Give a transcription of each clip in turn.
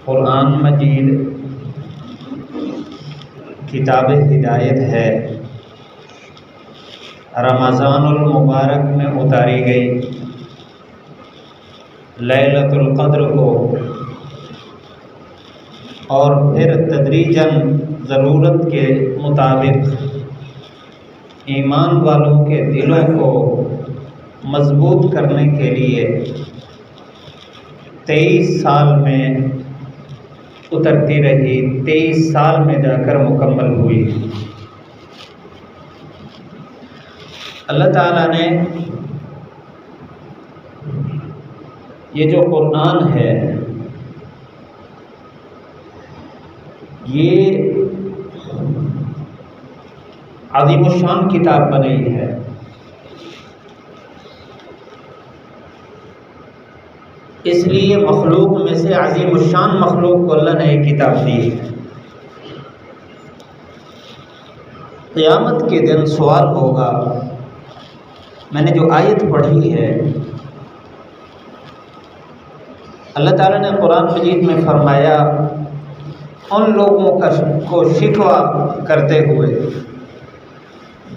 قرآن مجید کتاب ہدایت ہے، رمضان المبارک میں اتاری گئی، لیلۃ القدر کو، اور پھر تدریجاً ضرورت کے مطابق ایمان والوں کے دلوں کو مضبوط کرنے کے لیے 23 سال میں اترتی رہی، 23 سال میں جا کر مکمل ہوئی۔ اللہ تعالیٰ نے یہ جو قرآن ہے یہ عظیم الشان کتاب بنائی ہے۔ اس لیے مخلوق میں سے عظیم الشان مخلوق کو اللہ نے ایک کتاب دی ہے۔ قیامت کے دن سوال ہوگا، میں نے جو آیت پڑھی ہے، اللہ تعالیٰ نے قرآن مجید میں فرمایا ان لوگوں کو شکوہ کرتے ہوئے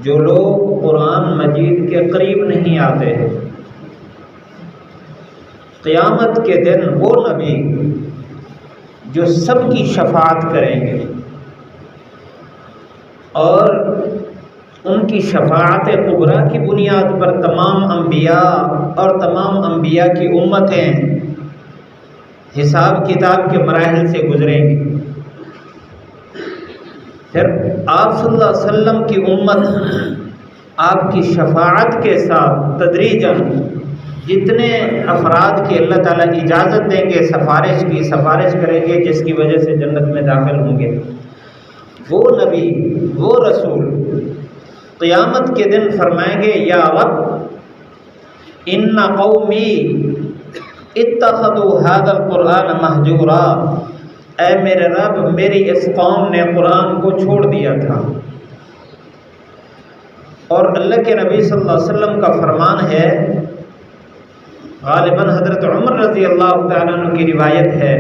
جو لوگ قرآن مجید کے قریب نہیں آتے، قیامت کے دن وہ نبی جو سب کی شفاعت کریں گے اور ان کی شفاعت کبریٰ کی بنیاد پر تمام انبیاء اور تمام انبیاء کی امتیں حساب کتاب کے مراحل سے گزریں گی۔ پھر آپ صلی اللہ علیہ وسلم کی امت آپ کی شفاعت کے ساتھ تدریجاً جتنے افراد کی اللہ تعالیٰ اجازت دیں گے سفارش کریں گے، جس کی وجہ سے جنت میں داخل ہوں گے، وہ نبی وہ رسول قیامت کے دن فرمائیں گے یا رب ان قومی اتخذوا هذا القرآن مہجورا، اے میرے رب میری اس قوم نے قرآن کو چھوڑ دیا تھا۔ اور اللہ کے نبی صلی اللہ علیہ وسلم کا فرمان ہے، غالباً حضرت عمر رضی اللہ تعالیٰ عنہ کی روایت ہے،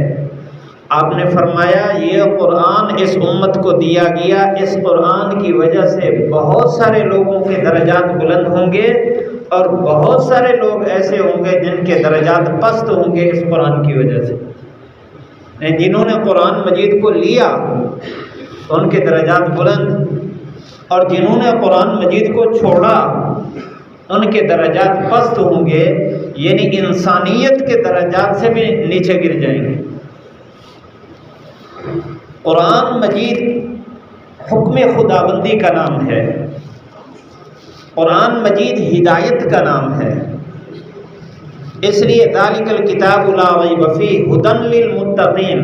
آپ نے فرمایا یہ قرآن اس امت کو دیا گیا، اس قرآن کی وجہ سے بہت سارے لوگوں کے درجات بلند ہوں گے اور بہت سارے لوگ ایسے ہوں گے جن کے درجات پست ہوں گے اس قرآن کی وجہ سے۔ جنہوں نے قرآن مجید کو لیا ان کے درجات بلند، اور جنہوں نے قرآن مجید کو چھوڑا ان کے درجات پست ہوں گے، یعنی انسانیت کے درجات سے بھی نیچے گر جائیں گے۔ قرآن مجید حکم خداوندی کا نام ہے، قرآن مجید ہدایت کا نام ہے، اس لیے ذالک الکتاب لا ریب فیہ ھدی للمتقین،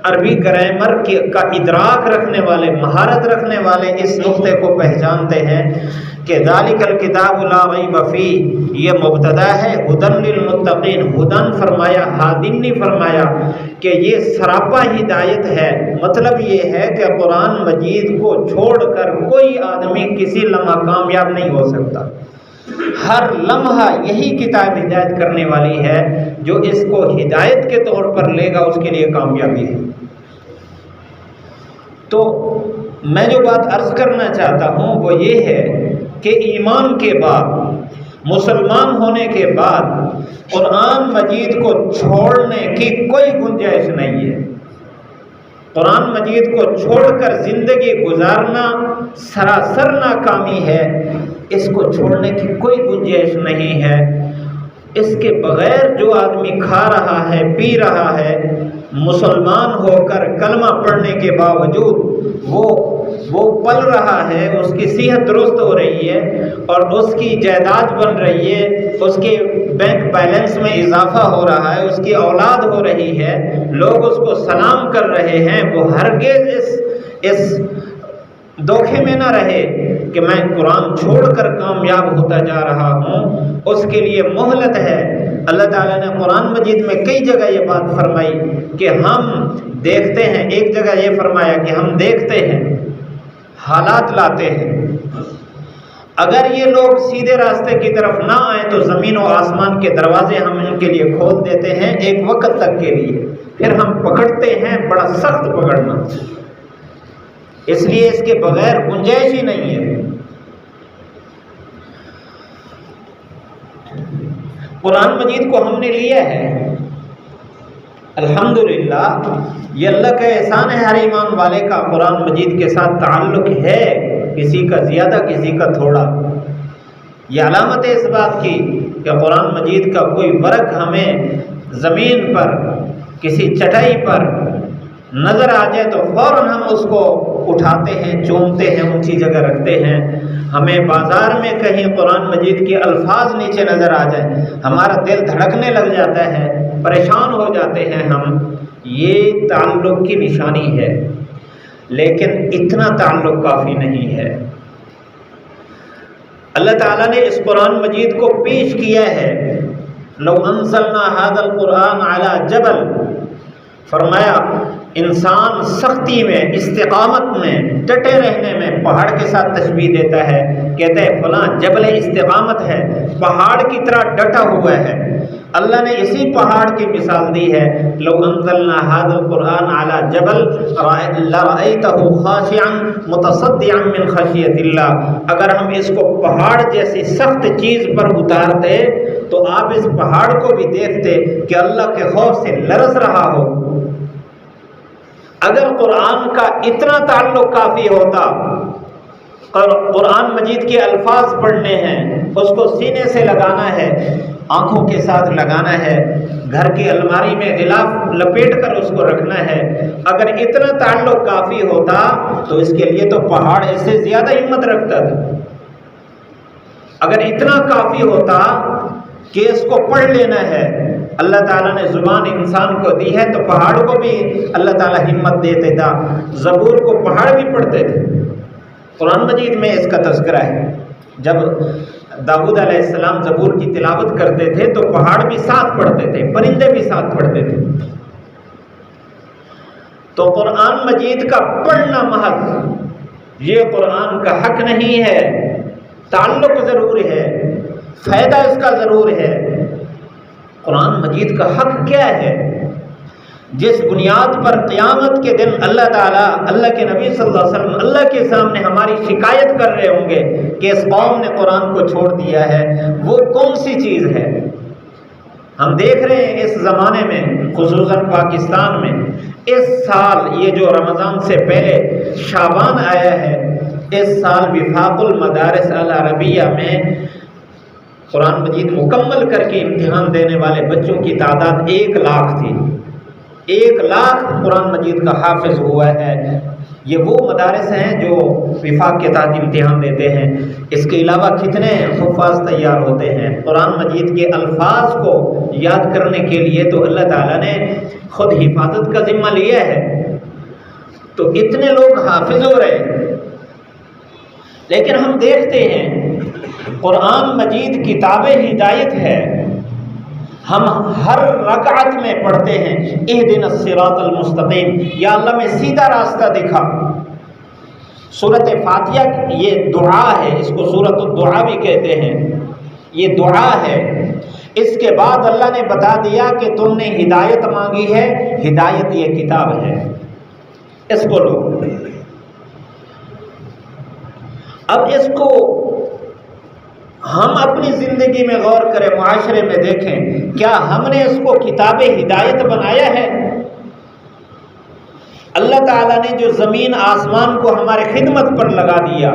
عربی گرامر کا ادراک رکھنے والے، مہارت رکھنے والے اس نقطے کو پہچانتے ہیں کہ ذالک الکتاب لا ریب فیہ یہ مبتدا ہے، ھدی للمتقین، ھدی فرمایا، ہادن نہیں فرمایا کہ یہ سراپا ہدایت ہے۔ مطلب یہ ہے کہ قرآن مجید کو چھوڑ کر کوئی آدمی کسی لمحہ کامیاب نہیں ہو سکتا، ہر لمحہ یہی کتاب ہدایت کرنے والی ہے، جو اس کو ہدایت کے طور پر لے گا اس کے لیے کامیابی ہے۔ تو میں جو بات عرض کرنا چاہتا ہوں وہ یہ ہے کہ ایمان کے بعد، مسلمان ہونے کے بعد قرآن مجید کو چھوڑنے کی کوئی گنجائش نہیں ہے۔ قرآن مجید کو چھوڑ کر زندگی گزارنا سراسر ناکامی ہے، اس کو چھوڑنے کی کوئی گنجائش نہیں ہے۔ اس کے بغیر جو آدمی کھا رہا ہے، پی رہا ہے، مسلمان ہو کر کلمہ پڑھنے کے باوجود وہ پل رہا ہے، اس کی صحت درست ہو رہی ہے اور اس کی جائیداد بن رہی ہے، اس کے بینک بیلنس میں اضافہ ہو رہا ہے، اس کی اولاد ہو رہی ہے، لوگ اس کو سلام کر رہے ہیں، وہ ہرگز اس دھوکے میں نہ رہے کہ میں قرآن چھوڑ کر کامیاب ہوتا جا رہا ہوں، اس کے لیے مہلت ہے۔ اللہ تعالیٰ نے قرآن مجید میں کئی جگہ یہ بات فرمائی کہ ہم دیکھتے ہیں، ایک جگہ یہ فرمایا کہ ہم دیکھتے ہیں، حالات لاتے ہیں، اگر یہ لوگ سیدھے راستے کی طرف نہ آئیں تو زمین و آسمان کے دروازے ہم ان کے لیے کھول دیتے ہیں ایک وقت تک کے لیے، پھر ہم پکڑتے ہیں بڑا سخت پکڑنا، اس لیے اس کے بغیر گنجائش ہی نہیں ہے۔ قرآن مجید کو ہم نے لیا ہے، الحمدللہ یہ اللہ کا احسان ہے، ہر ایمان والے کا قرآن مجید کے ساتھ تعلق ہے، کسی کا زیادہ کسی کا تھوڑا۔ یہ علامت ہے اس بات کی کہ قرآن مجید کا کوئی ورق ہمیں زمین پر کسی چٹائی پر نظر آ جائے تو فوراً ہم اس کو اٹھاتے ہیں، چومتے ہیں، اونچی جگہ رکھتے ہیں۔ ہمیں بازار میں کہیں قرآن مجید کے الفاظ نیچے نظر آ جائیں، ہمارا دل دھڑکنے لگ جاتا ہے، پریشان ہو جاتے ہیں ہم۔ یہ تعلق کی نشانی ہے، لیکن اتنا تعلق کافی نہیں ہے۔ اللہ تعالیٰ نے اس قرآن مجید کو پیش کیا ہے، لو انزلنا هذا القرآن على جبل، فرمایا انسان سختی میں، استقامت میں، ڈٹے رہنے میں پہاڑ کے ساتھ تشبیہ دیتا ہے، کہتا ہے فلاں جبل استقامت ہے، پہاڑ کی طرح ڈٹا ہوا ہے۔ اللہ نے اسی پہاڑ کی مثال دی ہے، لو انزلنا هذا القرآن على جبل لرأيته خاشعا متصدعا من خشية اللہ، اگر ہم اس کو پہاڑ جیسی سخت چیز پر اتارتے تو آپ اس پہاڑ کو بھی دیکھتے کہ اللہ کے خوف سے لرز رہا ہو۔ اگر قرآن کا اتنا تعلق کافی ہوتا، قرآن مجید کے الفاظ پڑھنے ہیں، اس کو سینے سے لگانا ہے، آنکھوں کے ساتھ لگانا ہے، گھر کی الماری میں غلاف لپیٹ کر اس کو رکھنا ہے، اگر اتنا تعلق کافی ہوتا تو اس کے لیے تو پہاڑ اس سے زیادہ ہمت رکھتا تھا۔ اگر اتنا کافی ہوتا کہ اس کو پڑھ لینا ہے، اللہ تعالیٰ نے زبان انسان کو دی ہے تو پہاڑ کو بھی اللہ تعالیٰ ہمت دیتے تھا، زبور کو پہاڑ بھی پڑھتے تھے۔ قرآن مجید میں اس کا تذکرہ ہے، جب داؤد علیہ السلام زبور کی تلاوت کرتے تھے تو پہاڑ بھی ساتھ پڑھتے تھے، پرندے بھی ساتھ پڑھتے تھے۔ تو قرآن مجید کا پڑھنا محض یہ قرآن کا حق نہیں ہے، تعلق ضرور ہے، فائدہ اس کا ضرور ہے۔ قرآن مجید کا حق کیا ہے؟ جس بنیاد پر قیامت کے دن اللہ تعالیٰ، اللہ کے نبی صلی اللہ علیہ وسلم اللہ کے سامنے ہماری شکایت کر رہے ہوں گے کہ اس قوم نے قرآن کو چھوڑ دیا ہے، وہ کون سی چیز ہے؟ ہم دیکھ رہے ہیں اس زمانے میں، خصوصاً پاکستان میں، اس سال یہ جو رمضان سے پہلے شعبان آیا ہے، اس سال وفاق المدارس العربیہ میں قرآن مجید مکمل کر کے امتحان دینے والے بچوں کی تعداد 1 لاکھ تھی۔ 1 لاکھ قرآن مجید کا حافظ ہوا ہے۔ یہ وہ مدارس ہیں جو وفاق کے تحت امتحان دیتے ہیں۔ اس کے علاوہ کتنے حفاظ تیار ہوتے ہیں۔ قرآن مجید کے الفاظ کو یاد کرنے کے لیے تو اللہ تعالیٰ نے خود حفاظت کا ذمہ لیا ہے، تو اتنے لوگ حافظ ہو رہے ہیں۔ لیکن ہم دیکھتے ہیں قرآن مجید کتاب ہدایت ہے، ہم ہر رکعت میں پڑھتے ہیں اہدنا الصراط المستقیم، یا اللہ میں سیدھا راستہ دکھا۔ سورۃ فاتحہ یہ دعا ہے، اس کو سورۃ الدعا بھی کہتے ہیں، یہ دعا ہے۔ اس کے بعد اللہ نے بتا دیا کہ تم نے ہدایت مانگی ہے، ہدایت یہ کتاب ہے، اس کو لو۔ اب اس کو ہم اپنی زندگی میں غور کریں، معاشرے میں دیکھیں، کیا ہم نے اس کو کتاب ہدایت بنایا ہے؟ اللہ تعالیٰ نے جو زمین آسمان کو ہمارے خدمت پر لگا دیا،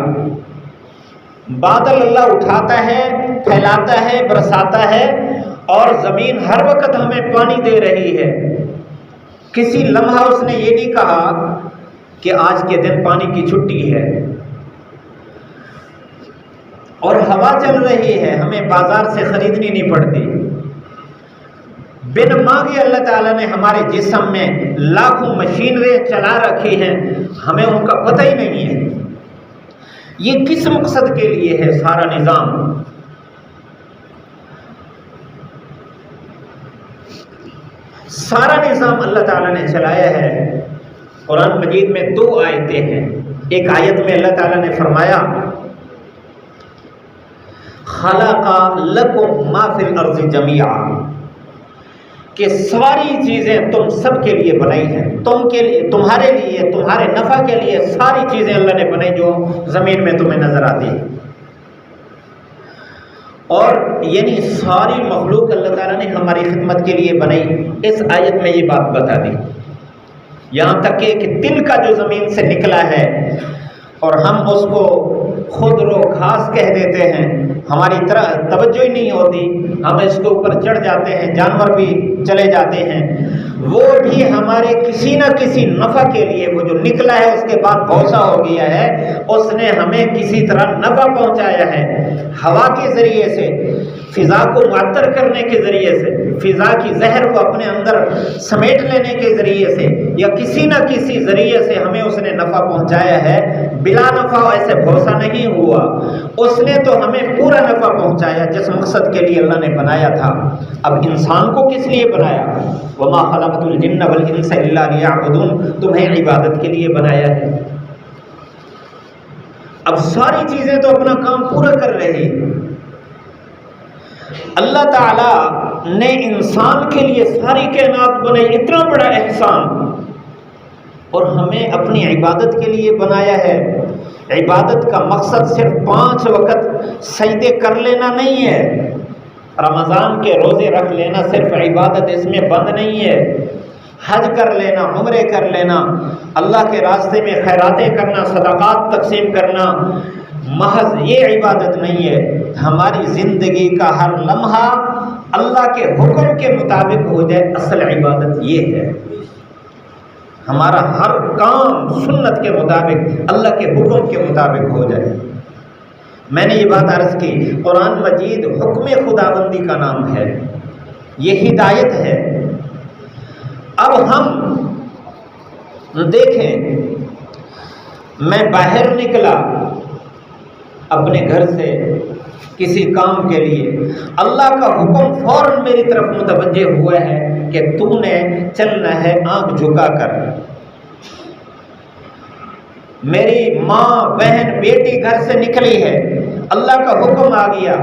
بادل اللہ اٹھاتا ہے، پھیلاتا ہے، برساتا ہے، اور زمین ہر وقت ہمیں پانی دے رہی ہے۔ کسی لمحہ اس نے یہ نہیں کہا کہ آج کے دن پانی کی چھٹی ہے، اور ہوا چل رہی ہے، ہمیں بازار سے خریدنی نہیں پڑتی۔ بن مانگے اللہ تعالیٰ نے ہمارے جسم میں لاکھوں مشینری چلا رکھی ہیں، ہمیں ان کا پتہ ہی نہیں ہے۔ یہ کس مقصد کے لیے ہے سارا نظام؟ سارا نظام اللہ تعالیٰ نے چلایا ہے۔ قرآن مجید میں 2 آیتیں ہیں۔ ایک آیت میں اللہ تعالیٰ نے فرمایا خلق لکم ما فی الارض جمیعا، کہ ساری چیزیں تم سب کے لیے بنائی ہیں، تم کے لیے، تمہارے لیے، تمہارے نفع کے لیے ساری چیزیں اللہ نے بنائی جو زمین میں تمہیں نظر آتی ہیں۔ اور یعنی ساری مخلوق اللہ تعالیٰ نے ہماری خدمت کے لیے بنائی۔ اس آیت میں یہ بات بتا دی، یہاں تک کہ تل کا جو زمین سے نکلا ہے اور ہم اس کو خود رو گھاس کہہ دیتے ہیں، ہماری طرح توجہ ہی نہیں ہوتی، ہم اس کے اوپر چڑھ جاتے ہیں، جانور بھی چلے جاتے ہیں، وہ بھی ہمارے کسی نہ کسی نفع کے لیے، وہ جو نکلا ہے اس کے بعد بھوسا ہو گیا ہے، اس نے ہمیں کسی طرح نفع پہنچایا ہے، ہوا کے ذریعے سے، فضا کو معطر کرنے کے ذریعے سے، فضا کی زہر کو اپنے اندر سمیٹ لینے کے ذریعے سے، یا کسی نہ کسی ذریعے سے ہمیں اس نے نفع پہنچایا ہے۔ بلا نفع ایسے بھروسا نہیں ہوا، اس نے تو ہمیں پورا نفع پہنچایا جس مقصد کے لیے اللہ نے بنایا تھا۔ اب انسان کو کس لیے بنایا؟ وما خلقت الجن والانس الا لیعبدون، تمہیں عبادت کے لیے بنایا ہے۔ اب ساری چیزیں تو اپنا کام پورا کر رہی، اللہ تعالی نے انسان کے لیے ساری کائنات بنائی، اتنا بڑا احسان، اور ہمیں اپنی عبادت کے لیے بنایا ہے۔ عبادت کا مقصد صرف 5 وقت سجدے کر لینا نہیں ہے، رمضان کے روزے رکھ لینا صرف عبادت اس میں بند نہیں ہے، حج کر لینا، عمرے کر لینا، اللہ کے راستے میں خیراتیں کرنا، صدقات تقسیم کرنا، محض یہ عبادت نہیں ہے۔ ہماری زندگی کا ہر لمحہ اللہ کے حکم کے مطابق ہو جائے، اصل عبادت یہ ہے۔ ہمارا ہر کام سنت کے مطابق، اللہ کے حکم کے مطابق ہو جائے۔ میں نے یہ بات عرض کی، قرآن مجید حکم خداوندی کا نام ہے، یہ ہدایت ہے۔ اب ہم دیکھیں، میں باہر نکلا اپنے گھر سے کسی کام کے لیے، اللہ کا حکم فوراً میری طرف متوجہ ہوا ہے کہ تو نے چلنا ہے آنکھ جھکا کر۔ میری ماں، بہن، بیٹی گھر سے نکلی ہے، اللہ کا حکم آ گیا،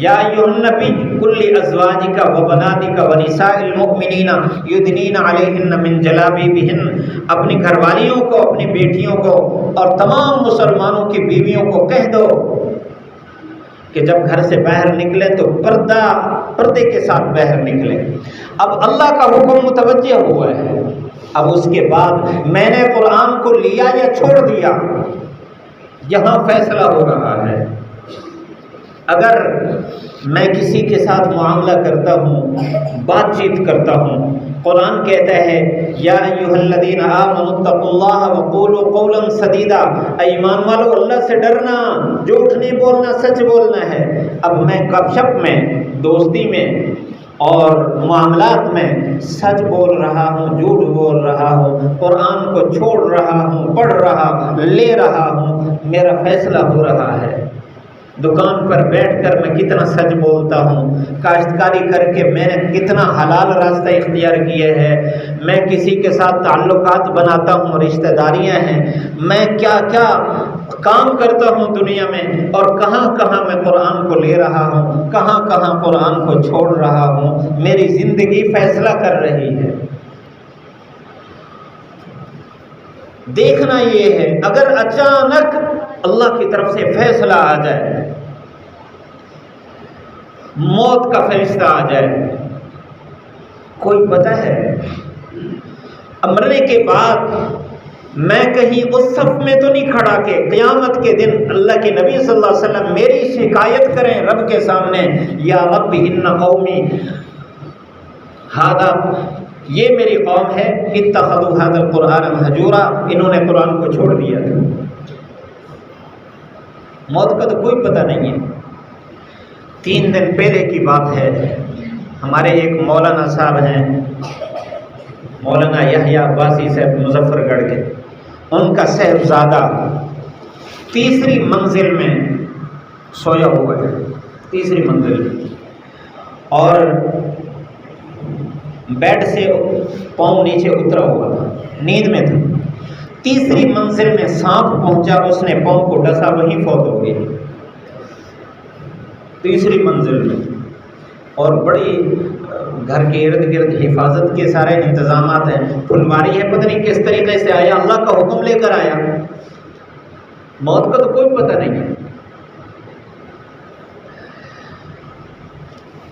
یا ایھا النبی قل لازواجک وبناتک ونساء المؤمنین یدنین علیہن من جلابیبہن، اپنی گھر والیوں کو، اپنی بیٹیوں کو اور تمام مسلمانوں کی بیویوں کو کہہ دو کہ جب گھر سے باہر نکلے تو پردے کے ساتھ باہر نکلے۔ اب اللہ کا حکم متوجہ ہوا ہے، اب اس کے بعد میں نے قرآن کو لیا یا چھوڑ دیا، یہاں فیصلہ ہو رہا ہے۔ اگر میں کسی کے ساتھ معاملہ کرتا ہوں، بات چیت کرتا ہوں، قرآن کہتا ہے یا ایھا الذین آمنوا اتقوا اللہ وقولوا قولا سدیدا، اے ایمان والو اللہ سے ڈرنا، جھوٹ نہیں بولنا، سچ بولنا ہے۔ اب میں گپ شپ میں، دوستی میں اور معاملات میں سچ بول رہا ہوں، جھوٹ بول رہا ہوں، قرآن کو چھوڑ رہا ہوں، پڑھ رہا، لے رہا ہوں، میرا فیصلہ ہو رہا ہے۔ دکان پر بیٹھ کر میں کتنا سچ بولتا ہوں، کاشتکاری کر کے میں نے کتنا حلال راستہ اختیار کیا ہے، میں کسی کے ساتھ تعلقات بناتا ہوں، رشتہ داریاں ہیں، میں کیا کیا کام کرتا ہوں دنیا میں، اور کہاں کہاں میں قرآن کو لے رہا ہوں، کہاں کہاں قرآن کو چھوڑ رہا ہوں۔ میری زندگی فیصلہ کر رہی ہے۔ دیکھنا یہ ہے، اگر اچانک اللہ کی طرف سے فیصلہ آ جائے، موت کا فرشتہ آ جائے، کوئی پتہ ہے مرنے کے بعد میں کہیں اس صف میں تو نہیں کھڑا کہ قیامت کے دن اللہ کے نبی صلی اللہ علیہ وسلم میری شکایت کریں رب کے سامنے، یا رب ان قومی ھذا، یہ میری قوم ہے، اتخذوا ھذا القرآن مہجورا، انہوں نے قرآن کو چھوڑ دیا تھا۔ موت کا تو کوئی پتہ نہیں ہے۔ 3 دن پہلے کی بات ہے، ہمارے ایک مولانا صاحب ہیں، مولانا یحییٰ عباسی صاحب مظفر گڑھ کے، ان کا صاحبزادہ 3ری منزل میں سویا ہوا ہے، 3ری منزل میں، اور بیڈ سے پاؤں نیچے اترا ہوا تھا، نیند میں تھا۔ 3ری منزل میں سانپ پہنچا، اس نے پاؤں کو ڈسا، وہیں فوت ہو گئی۔ تیسری منزل میں، اور بڑی گھر کے ارد گرد حفاظت کے سارے انتظامات ہیں، پھلواری ہے، پتہ نہیں کس طریقے سے آیا، اللہ کا حکم لے کر آیا، موت کا تو کوئی پتہ نہیں ہے۔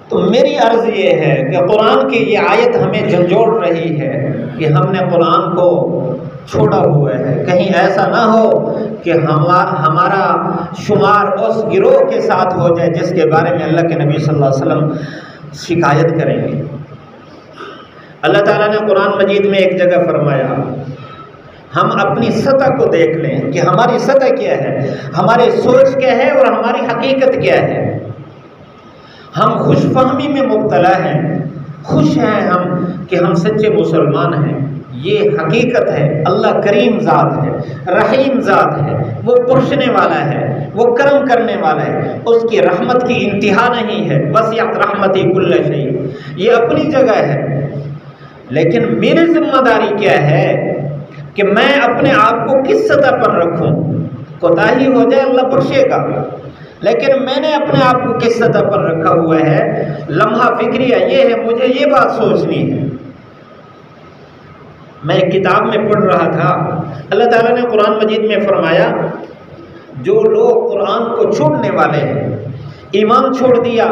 تو میری عرض یہ ہے کہ قرآن کی یہ آیت ہمیں جھنجھوڑ رہی ہے کہ ہم نے قرآن کو چھوڑا ہوا ہے، کہیں ایسا نہ ہو کہ ہمارا شمار اس گروہ کے ساتھ ہو جائے جس کے بارے میں اللہ کے نبی صلی اللہ علیہ وسلم شکایت کریں گے۔ اللہ تعالیٰ نے قرآن مجید میں ایک جگہ فرمایا، ہم اپنی سطح کو دیکھ لیں کہ ہماری سطح کیا ہے، ہماری سوچ کیا ہے اور ہماری حقیقت کیا ہے۔ ہم خوش فہمی میں مبتلا ہیں، خوش ہیں ہم کہ ہم سچے مسلمان ہیں، یہ حقیقت ہے۔ اللہ کریم ذات ہے، رحیم ذات ہے، وہ بخشنے والا ہے، وہ کرم کرنے والا ہے، اس کی رحمت کی انتہا نہیں ہے، وسعت رحمتی کل شیء، یہ اپنی جگہ ہے۔ لیکن میری ذمہ داری کیا ہے کہ میں اپنے آپ کو کس سطح پر رکھوں؟ کوتاہی ہو جائے اللہ بخشے گا، لیکن میں نے اپنے آپ کو کس سطح پر رکھا ہوا ہے؟ لمحہ فکریہ یہ ہے، مجھے یہ بات سوچنی ہے۔ میں ایک کتاب میں پڑھ رہا تھا، اللہ تعالیٰ نے قرآن مجید میں فرمایا، جو لوگ قرآن کو چھوڑنے والے ہیں، ایمان چھوڑ دیا،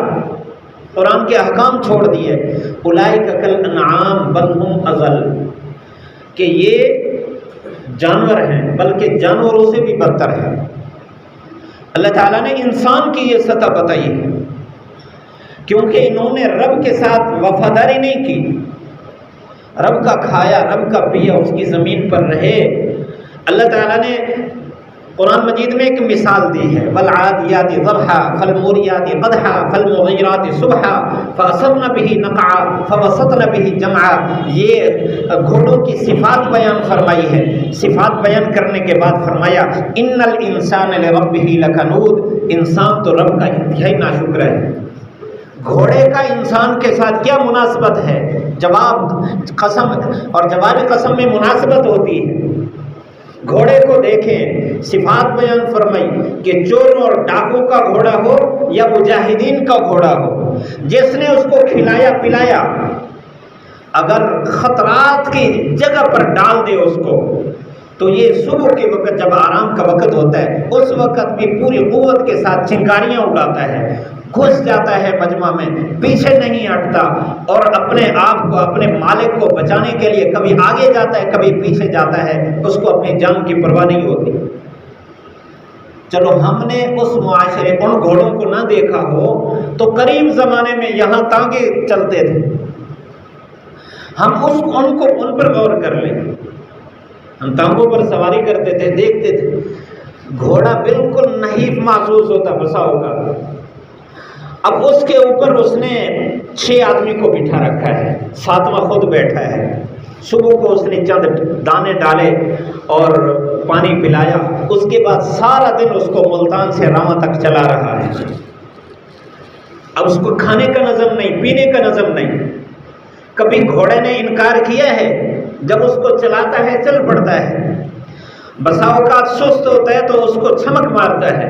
قرآن کے احکام چھوڑ دیے، اولئک کالانعام بل ہم اضل، کہ یہ جانور ہیں بلکہ جانوروں سے بھی بدتر ہیں۔ اللہ تعالیٰ نے انسان کی یہ سطح بتائی ہے، کیونکہ انہوں نے رب کے ساتھ وفاداری نہیں کی، رب کا کھایا، رب کا پیا، اس کی زمین پر رہے۔ اللہ تعالیٰ نے قرآن مجید میں ایک مثال دی ہے، والعادیات ضبحا فالموریات قدحا فالمغیرات صبحا فاثرن به نقعا فوسطن به جمعا۔ یہ گھوڑوں کی صفات بیان فرمائی ہے، صفات بیان کرنے کے بعد فرمایا ان الانسان لربه لکنود، انسان تو رب کا انتہائی ناشکر ہے۔ گھوڑے کا انسان کے ساتھ کیا مناسبت ہے؟ جواب قسم اور جواب قسم میں مناسبت ہوتی ہے۔ گھوڑے کو دیکھیں، صفات بیان فرمائی کہ چوروں اور ڈاکوں کا گھوڑا ہو یا مجاہدین کا گھوڑا ہو، جس نے اس کو کھلایا پلایا، اگر خطرات کی جگہ پر ڈال دے اس کو، تو یہ صبح کے وقت جب آرام کا وقت ہوتا ہے، اس وقت بھی پوری قوت کے ساتھ چنگاریاں اڑاتا ہے، گھس جاتا ہے مجمع میں، پیچھے نہیں ہٹتا، اور اپنے آپ کو، اپنے مالک کو بچانے کے لیے کبھی آگے جاتا ہے کبھی پیچھے جاتا ہے، اس کو اپنی جان کی پرواہ نہیں ہوتی۔ چلو ہم نے اس معاشرے ان گھوڑوں کو نہ دیکھا ہو تو قریب زمانے میں یہاں تانگے چلتے تھے، ہم ان پر غور کر لیں، ہم تانگوں پر سواری کرتے تھے، دیکھتے تھے، گھوڑا بالکل نحیف محسوس ہوتا بسا ہوگا، اب اس کے اوپر اس نے 6 آدمی کو بٹھا رکھا ہے، 7واں خود بیٹھا ہے، صبح کو اس نے چند دانے ڈالے اور پانی پلایا، اس کے بعد سارا دن اس کو ملتان سے راواں تک چلا رہا ہے۔ اب اس کو کھانے کا نظم نہیں، پینے کا نظم نہیں۔ کبھی گھوڑے نے انکار کیا ہے؟ جب اس کو چلاتا ہے چل پڑتا ہے، بسا اوقات سست ہوتا ہے تو اس کو چھمک مارتا ہے،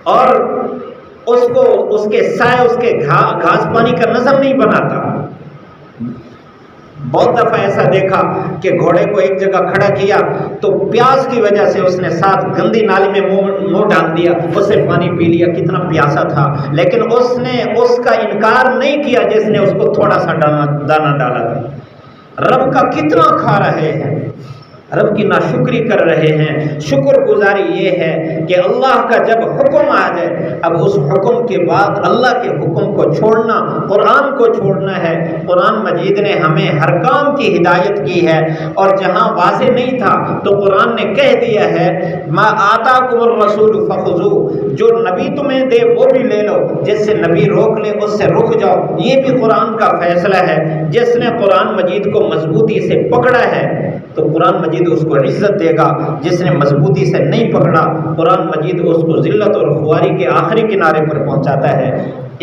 اور اس کو اس کے سائے، اس کے گھاس پانی کا نظم نہیں بناتا۔ بہت دفعہ ایسا دیکھا کہ گھوڑے کو ایک جگہ کھڑا کیا تو پیاس کی وجہ سے اس نے ساتھ گندی نالی میں منہ ڈال دیا، اسے پانی پی لیا، کتنا پیاسا تھا، لیکن اس نے اس کا انکار نہیں کیا جس نے اس کو تھوڑا سا دانا ڈالا تھا۔ رب کا کتنا کھا رہے ہیں، رب کی ناشکری کر رہے ہیں۔ شکر گزاری یہ ہے کہ اللہ کا جب حکم آ جائے، اب اس حکم کے بعد اللہ کے حکم کو چھوڑنا، قرآن کو چھوڑنا ہے۔ قرآن مجید نے ہمیں ہر کام کی ہدایت کی ہے، اور جہاں واضح نہیں تھا تو قرآن نے کہہ دیا ہے ما آتاکم الرسول فخذوہ، جو نبی تمہیں دے وہ بھی لے لو، جس سے نبی روک لے اس سے رک جاؤ۔ یہ بھی قرآن کا فیصلہ ہے۔ جس نے قرآن مجید کو مضبوطی سے پکڑا ہے تو قرآن مجید اس کو عزت دے گا، جس نے مضبوطی سے نہیں پکڑا قرآن مجید اس کو ذلت اور خواری کے آخری کنارے پر پہنچاتا ہے۔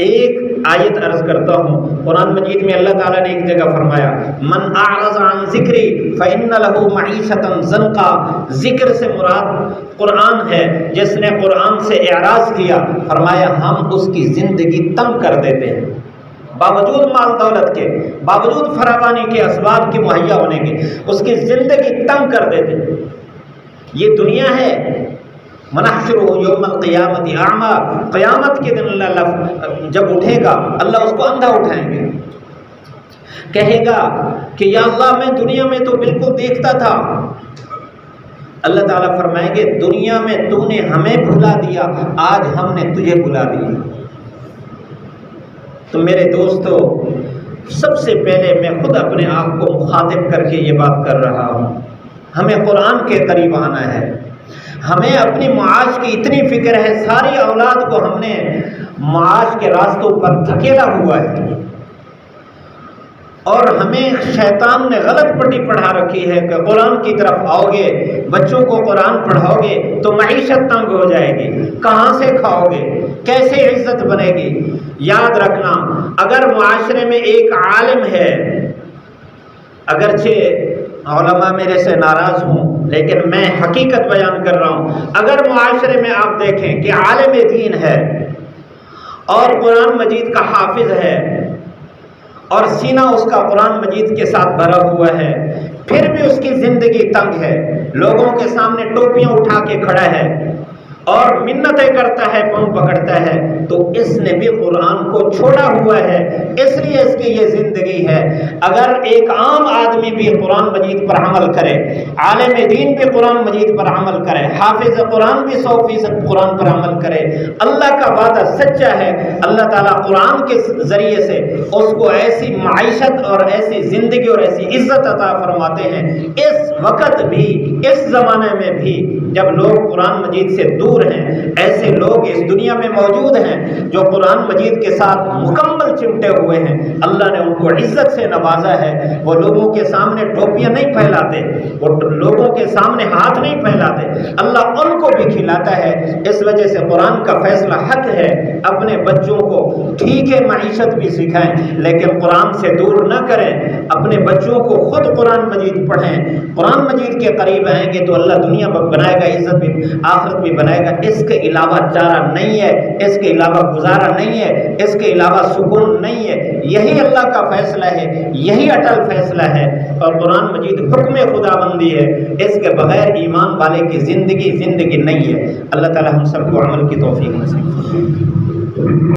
ایک آیت عرض کرتا ہوں، قرآن مجید میں اللہ تعالیٰ نے ایک جگہ فرمایا من اعرض عن ذکری فإن له معیشة ضنکا، ذکر سے مراد قرآن ہے، جس نے قرآن سے اعراض کیا فرمایا ہم اس کی زندگی تنگ کر دیتے ہیں، باوجود مال دولت کے، باوجود فراوانی کے اسباب کے مہیا ہونے کے، اس کی زندگی تنگ کر دیتے ہیں۔ یہ دنیا ہے، منحشرہ یوم القیامت اعمی، قیامت کے دن اللہ جب اٹھے گا اللہ اس کو اندھا اٹھائیں گے، کہے گا کہ یا اللہ میں دنیا میں تو بالکل دیکھتا تھا، اللہ تعالیٰ فرمائیں گے دنیا میں تو نے ہمیں بھلا دیا، آج ہم نے تجھے بھلا دیا۔ تو میرے دوستو، سب سے پہلے میں خود اپنے آپ کو مخاطب کر کے یہ بات کر رہا ہوں، ہمیں قرآن کے قریب آنا ہے، ہمیں اپنی معاش کی اتنی فکر ہے، ساری اولاد کو ہم نے معاش کے راستوں پر دھکیلا ہوا ہے، اور ہمیں شیطان نے غلط پٹی پڑھا رکھی ہے کہ قرآن کی طرف آؤ گے، بچوں کو قرآن پڑھاؤ گے تو معیشت تنگ ہو جائے گی، کہاں سے کھاؤ گے، کیسے عزت بنے گی۔ یاد رکھنا، اگر معاشرے میں ایک عالم ہے، اگرچہ علماء میرے سے ناراض ہوں لیکن میں حقیقت بیان کر رہا ہوں، اگر معاشرے میں آپ دیکھیں کہ عالم دین ہے اور قرآن مجید کا حافظ ہے اور سینہ اس کا قرآن مجید کے ساتھ بھرا ہوا ہے، پھر بھی اس کی زندگی تنگ ہے، لوگوں کے سامنے ٹوپیاں اٹھا کے کھڑا ہے اور منتیں کرتا ہے، پاؤں پکڑتا ہے، تو اس نے بھی قرآن کو چھوڑا ہوا ہے، اس لیے اس کی یہ زندگی ہے۔ اگر ایک عام آدمی بھی قرآن مجید پر عمل کرے، عالم دین بھی قرآن مجید پر عمل کرے، حافظ قرآن بھی 100% قرآن پر عمل کرے، اللہ کا وعدہ سچا ہے، اللہ تعالیٰ قرآن کے ذریعے سے اس کو ایسی معیشت اور ایسی زندگی اور ایسی عزت عطا فرماتے ہیں۔ اس وقت بھی، اس زمانے میں بھی جب لوگ قرآن مجید سے دور ہیں، ایسے لوگ اس دنیا میں موجود ہیں جو قرآن مجید کے ساتھ مکمل چمٹے ہوئے ہیں، اللہ نے ان کو عزت سے نوازا ہے، وہ لوگوں کے سامنے ٹوپیاں نہیں پھیلاتے، وہ لوگوں کے سامنے ہاتھ نہیں پھیلاتے، اللہ ان کو بھی کھلاتا ہے۔ اس وجہ سے قرآن کا فیصلہ حق ہے، اپنے بچوں کو ٹھیک ہے معیشت بھی سکھائیں لیکن قرآن سے دور نہ کریں، اپنے بچوں کو خود قرآن مجید پڑھیں، قرآن مجید کے قریب آئیں گے تو اللہ دنیا میں بنائے گا، عزت بھی آخرت بھی بنائے گا۔ اس کے علاوہ چارہ نہیں ہے، اس کے علاوہ گزارا نہیں ہے، اس کے علاوہ سکون نہیں ہے، یہی اللہ کا فیصلہ ہے، یہی اٹل فیصلہ ہے، اور قرآن مجید حکم خدا بندی ہے، اس کے بغیر ایمان والے کی زندگی نہیں ہے۔ اللہ تعالی ہم سب کو عمل کی توفیق نصیب فرمائے۔